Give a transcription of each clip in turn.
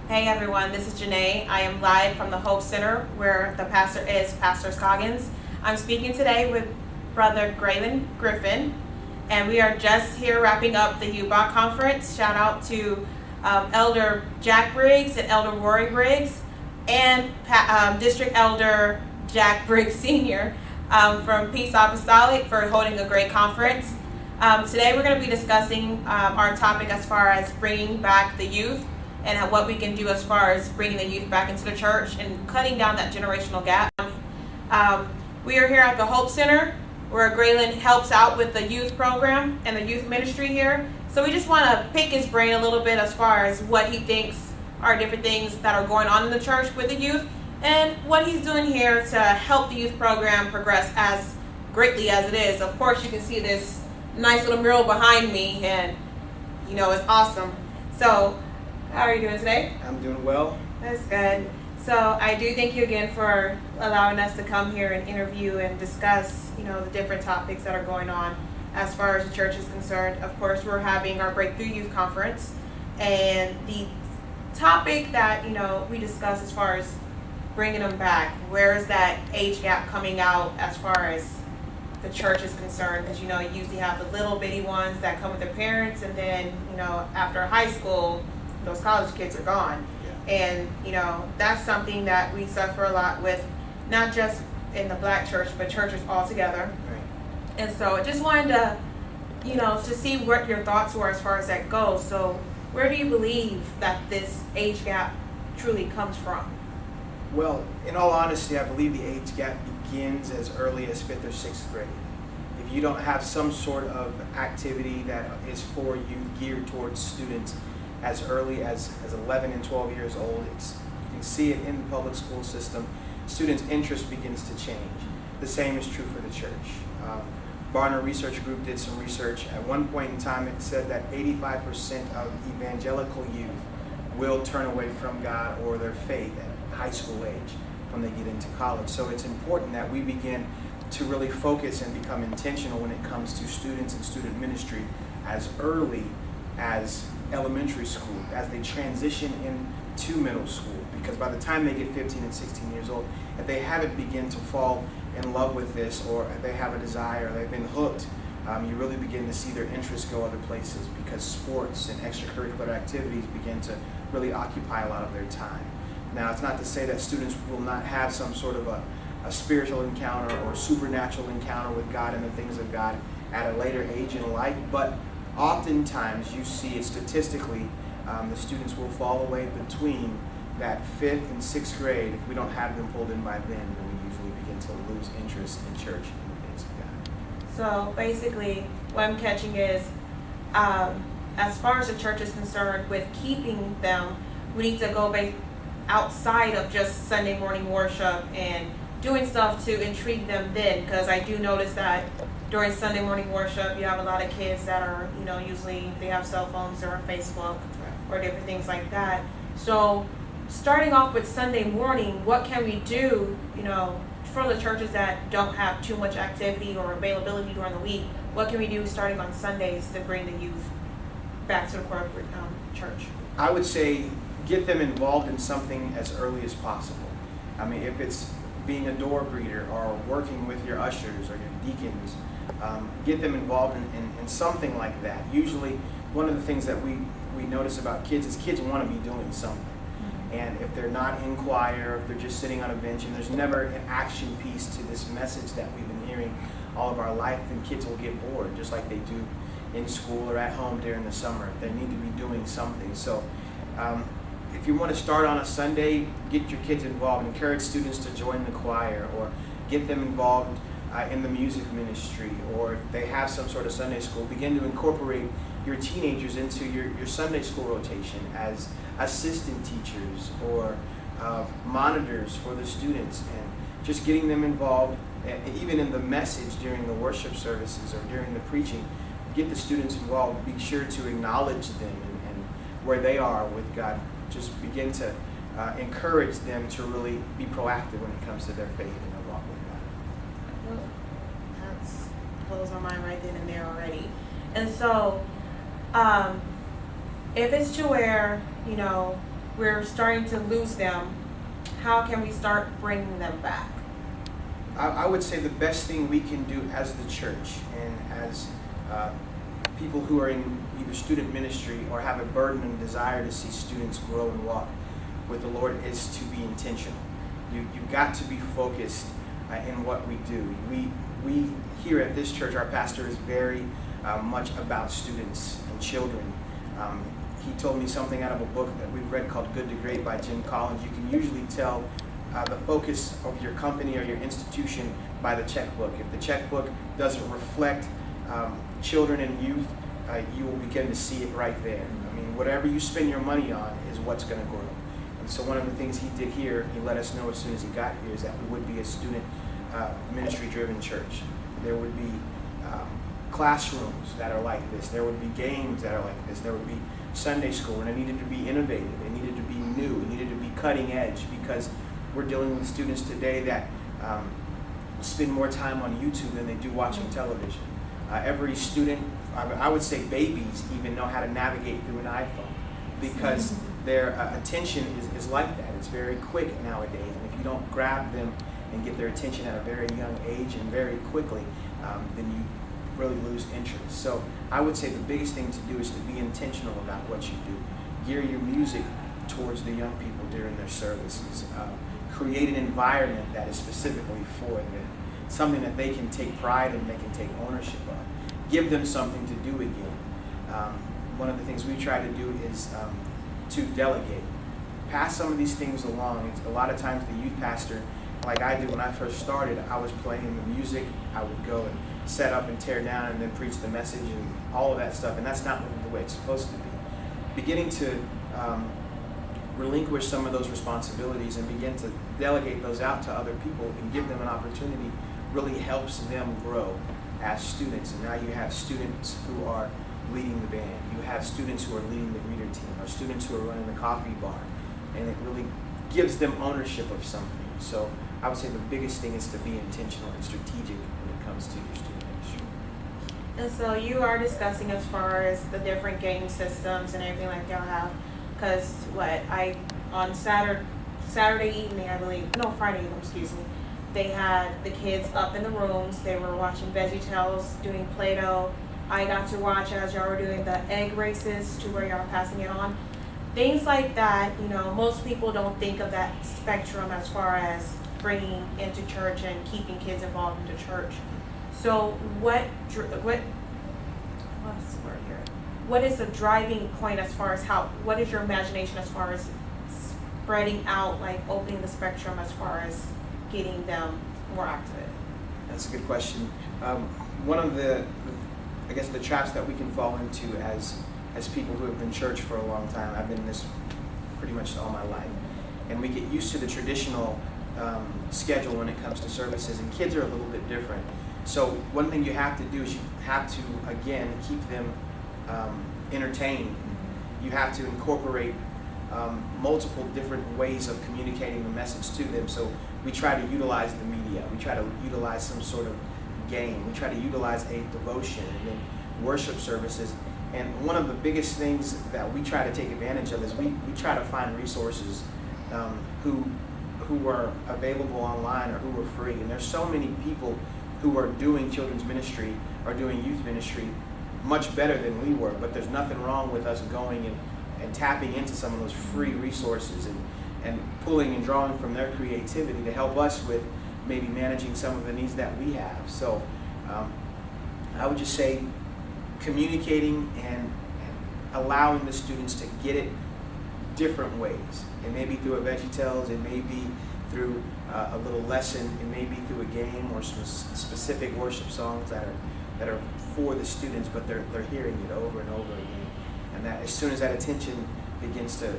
Hey everyone, this is Janae. I am live from the Hope Center where the pastor is Pastor Scoggins. I'm speaking today with Brother Graylin Griffin, and we are just here wrapping up the UBOC conference. Shout out to Elder Jack Briggs and Elder Rory Briggs and District Elder Jack Briggs Sr. From Peace Apostolic for holding a great conference. Today we're going to be discussing our topic as far as bringing back the youth and what we can do as far as bringing the youth back into the church and cutting down that generational gap. We are here at the Hope Center where Graylin helps out with the youth program and the youth ministry here. So we just want to pick his brain a little bit as far as what he thinks are different things that are going on in the church with the youth and what he's doing here to help the youth program progress as greatly as it is. Of course, you can see this nice little mural behind me, and you know it's awesome. So how are you doing today? I'm doing well. That's good. So I do thank you again for allowing us to come here and interview and discuss, the different topics that are going on as far as the church is concerned. Of course, we're having our Breakthrough Youth Conference, and the topic that, we discuss as far as bringing them back, where is that age gap coming out as far as the church is concerned? Because, you usually have the little bitty ones that come with their parents, and then, after high school, those college kids are gone. Yeah. And that's something that we suffer a lot with, not just in the black church but churches altogether. Right. And so I just wanted to to see what your thoughts were as far as that goes. So where do you believe that this age gap truly comes from? Well, in all honesty, I believe the age gap begins as early as 5th or 6th grade. If you don't have some sort of activity that is for you geared towards students as early as 11 and 12 years old, you can see it in the public school system. Students' interest begins to change. The same is true for the church. Barna Research Group did some research. At one point in time, it said that 85% of evangelical youth will turn away from God or their faith at high school age when they get into college. So it's important that we begin to really focus and become intentional when it comes to students and student ministry as early as elementary school, as they transition into middle school, because by the time they get 15 and 16 years old, if they haven't begin to fall in love with this, or they have a desire, they've been hooked, you really begin to see their interests go other places, because sports and extracurricular activities begin to really occupy a lot of their time. Now, it's not to say that students will not have some sort of a spiritual encounter or supernatural encounter with God and the things of God at a later age in life, but oftentimes you see it statistically, the students will fall away between that 5th and 6th grade. If we don't have them pulled in by then we usually begin to lose interest in church and the things of God. So basically what I'm catching is, as far as the church is concerned, with keeping them, we need to go outside of just Sunday morning worship and doing stuff to intrigue them then, because I do notice that during Sunday morning worship, you have a lot of kids that are, usually they have cell phones, they're on Facebook or different things like that. So starting off with Sunday morning, what can we do, for the churches that don't have too much activity or availability during the week? What can we do starting on Sundays to bring the youth back to the corporate church? I would say get them involved in something as early as possible. I mean, if it's being a door greeter or working with your ushers or your deacons, get them involved in something like that. Usually, one of the things that we notice about kids is kids want to be doing something. And if they're not in choir, if they're just sitting on a bench, and there's never an action piece to this message that we've been hearing all of our life, then kids will get bored, just like they do in school or at home during the summer. They need to be doing something. So if you want to start on a Sunday, get your kids involved. Encourage students to join the choir, or get them involved in the music ministry, or if they have some sort of Sunday school, begin to incorporate your teenagers into your Sunday school rotation as assistant teachers or monitors for the students, and just getting them involved, even in the message during the worship services or during the preaching. Get the students involved. Be sure to acknowledge them and where they are with God. Just begin to encourage them to really be proactive when it comes to their faith and their walk with God. Well, that's blows my mind right then and there already. And so, if it's to where, we're starting to lose them. How can we start bringing them back? I would say the best thing we can do as the church and as people who are in either student ministry or have a burden and desire to see students grow and walk with the Lord is to be intentional. You've got to be focused in what we do. We here at this church, our pastor is very much about students and children. He told me something out of a book that we've read called Good to Great by Jim Collins. You can usually tell the focus of your company or your institution by the checkbook. If the checkbook doesn't reflect children and youth, you will begin to see it right there. I mean, whatever you spend your money on is what's going to grow. And so one of the things he did here, he let us know as soon as he got here, is that we would be a student ministry-driven church. There would be classrooms that are like this. There would be games that are like this. There would be Sunday school, and it needed to be innovative. It needed to be new. It needed to be cutting edge, because we're dealing with students today that spend more time on YouTube than they do watching television. Every student, I would say babies, even know how to navigate through an iPhone, because their attention is like that. It's very quick nowadays, and if you don't grab them and get their attention at a very young age and very quickly, then you really lose interest. So I would say the biggest thing to do is to be intentional about what you do. Gear your music towards the young people during their services. Create an environment that is specifically for them, something that they can take pride in, they can take ownership of. Give them something to do again. One of the things we try to do is to delegate. Pass some of these things along. A lot of times the youth pastor, like I did when I first started, I was playing the music, I would go and set up and tear down and then preach the message and all of that stuff, and that's not the way it's supposed to be. Beginning to relinquish some of those responsibilities and begin to delegate those out to other people and give them an opportunity really helps them grow as students. And now you have students who are leading the band, you have students who are leading the reader team, or students who are running the coffee bar, and it really gives them ownership of something. So I would say the biggest thing is to be intentional and strategic when it comes to your student ministry. And so you are discussing as far as the different game systems and everything like y'all have, because on Saturday evening, I believe, no, Friday evening, excuse me, they had the kids up in the rooms. They were watching VeggieTales, doing Play-Doh. I got to watch as y'all were doing the egg races to where y'all were passing it on. Things like that, most people don't think of that spectrum as far as bringing into church and keeping kids involved into church. So what's the word here? What is the driving point as far as what is your imagination as far as spreading out, like opening the spectrum as far as getting them more active? That's a good question. One of the traps that we can fall into as people who have been in church for a long time, I've been in this pretty much all my life, and we get used to the traditional schedule when it comes to services, and kids are a little bit different. So one thing you have to do is you have to, again, keep them entertained. You have to incorporate multiple different ways of communicating the message to them. So we try to utilize the media. We try to utilize some sort of game. We try to utilize a devotion and then worship services. And one of the biggest things that we try to take advantage of is we try to find resources who are available online or who are free. And there's so many people who are doing children's ministry or doing youth ministry much better than we were, but there's nothing wrong with us going and tapping into some of those free resources and pulling and drawing from their creativity to help us with maybe managing some of the needs that we have. So I would just say communicating and allowing the students to get it different ways. It may be through a VeggieTales, it may be through a little lesson, it may be through a game or some specific worship songs that are for the students, but they're hearing it over and over again. And that as soon as that attention begins to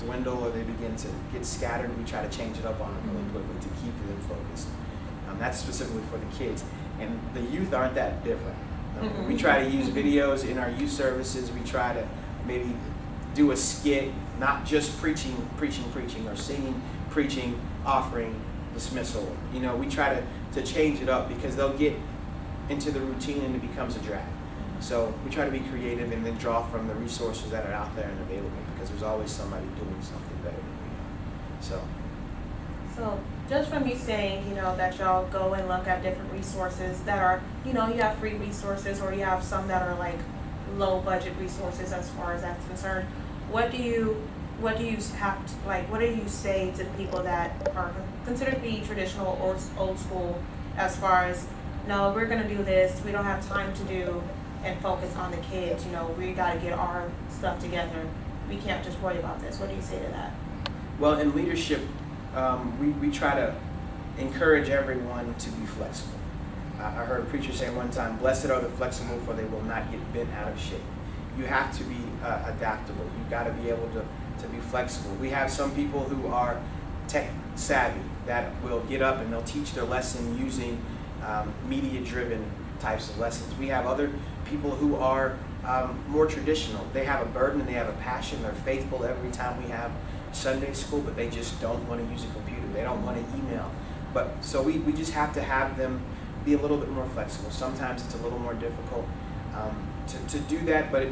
dwindle or they begin to get scattered, we try to change it up on them really quickly to keep them focused. That's specifically for the kids. And the youth aren't that different. We try to use videos in our youth services. We try to maybe do a skit, not just preaching or singing, preaching, offering, dismissal. We try to change it up because they'll get into the routine and it becomes a drag. So we try to be creative and then draw from the resources that are out there and available, because there's always somebody doing something better than we are. So just from you saying, that y'all go and look at different resources that are, you have free resources, or you have some that are like low budget resources as far as that's concerned. What do you have to, what do you say to people that are considered to be traditional or old school as far as, no, we're gonna do this, we don't have time to do and focus on the kids, we gotta get our stuff together, we can't just worry about this. What do you say to that? Well, in leadership, we try to encourage everyone to be flexible. I heard a preacher say one time, "Blessed are the flexible, for they will not get bent out of shape." You have to be adaptable. You've got to be able to be flexible. We have some people who are tech savvy that will get up and they'll teach their lesson using media-driven types of lessons. We have other people who are more traditional. They have a burden and they have a passion. They're faithful every time we have Sunday school, but they just don't want to use a computer. They don't want to email. So we just have to have them be a little bit more flexible. Sometimes it's a little more difficult to do that, but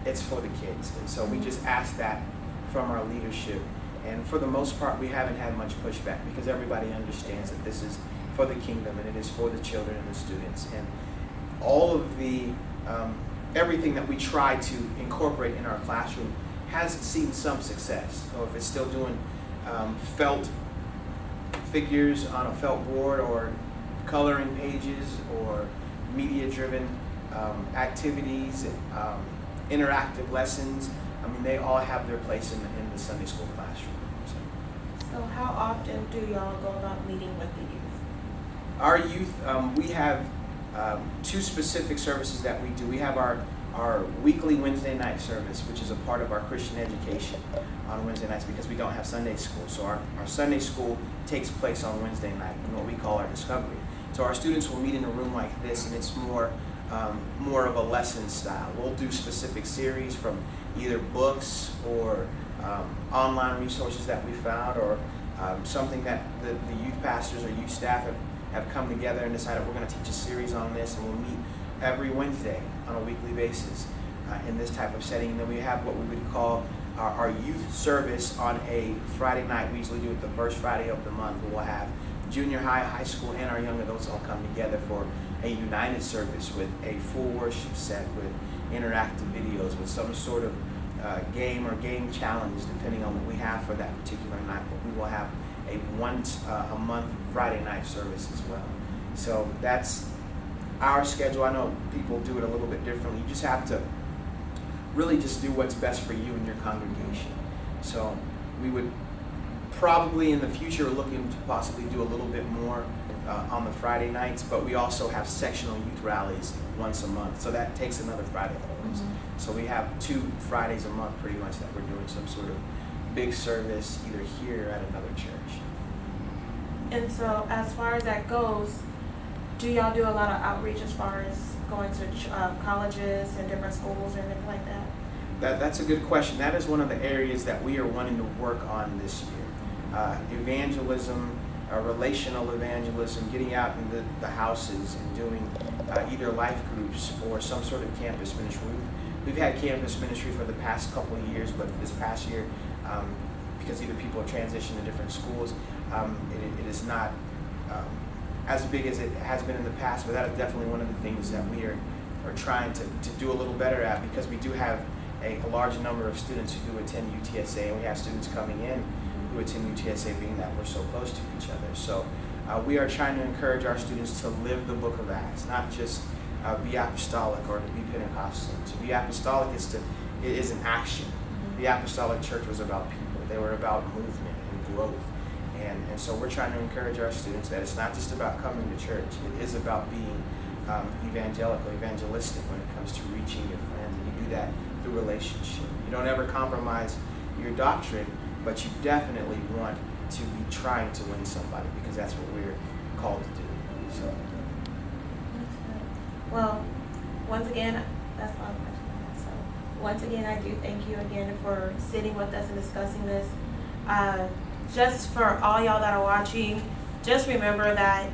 it's for the kids. And so we just ask that from our leadership. And for the most part, we haven't had much pushback, because everybody understands that this is for the kingdom and it is for the children and the students. And all of the everything that we try to incorporate in our classroom has seen some success. So if it's still doing felt figures on a felt board, or coloring pages, or media-driven activities, interactive lessons, they all have their place in the Sunday school classroom. So how often do y'all go about meeting with the youth? Our youth, we have two specific services that we do. We have our weekly Wednesday night service, which is a part of our Christian education on Wednesday nights, because we don't have Sunday school. So our Sunday school takes place on Wednesday night in what we call our discovery. So our students will meet in a room like this, and it's more of a lesson style. We'll do specific series from either books or online resources that we found, or something that the youth pastors or youth staff have come together and decided we're going to teach a series on this, and we'll meet every Wednesday on a weekly basis in this type of setting. And then we have what we would call our youth service on a Friday night. We usually do it the first Friday of the month. We'll have junior high, high school, and our young adults all come together for a united service with a full worship set, with interactive videos, with some sort of game or game challenge, depending on what we have for that particular night. But we will have a once a month Friday night service as well. So that's our schedule. I know people do it a little bit differently. You just have to really just do what's best for you and your congregation. So we would probably in the future looking to possibly do a little bit more on the Friday nights, but we also have sectional youth rallies once a month. So that takes another Friday for us. So we have 2 Fridays a month pretty much that we're doing some sort of big service either here or at another church. And so as far as that goes, do y'all do a lot of outreach as far as going to colleges and different schools and anything like that? That's a good question. That is one of the areas that we are wanting to work on this year. Evangelism, relational evangelism, getting out into the houses and doing either life groups or some sort of campus ministry. We've had campus ministry for the past couple of years, but this past year, because either people have transitioned to different schools, it is not as big as it has been in the past, but that is definitely one of the things that we are trying to do a little better at, because we do have a large number of students who do attend UTSA, and we have students coming in who attend UTSA, being that we're so close to each other. So we are trying to encourage our students to live the book of Acts, not just be apostolic or to be Pentecostal. To be apostolic is an action. The apostolic church was about people. They were about movement and growth. And so we're trying to encourage our students that it's not just about coming to church. It is about being evangelistic when it comes to reaching your friends. And you do that through relationship. You don't ever compromise your doctrine, but you definitely want to be trying to win somebody, because that's what we're called to do. So. Well, once again, that's all the questions I have. So once again, I do thank you again for sitting with us and discussing this. Just for all y'all that are watching, just remember that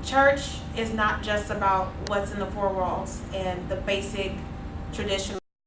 church is not just about what's in the four walls and the basic traditional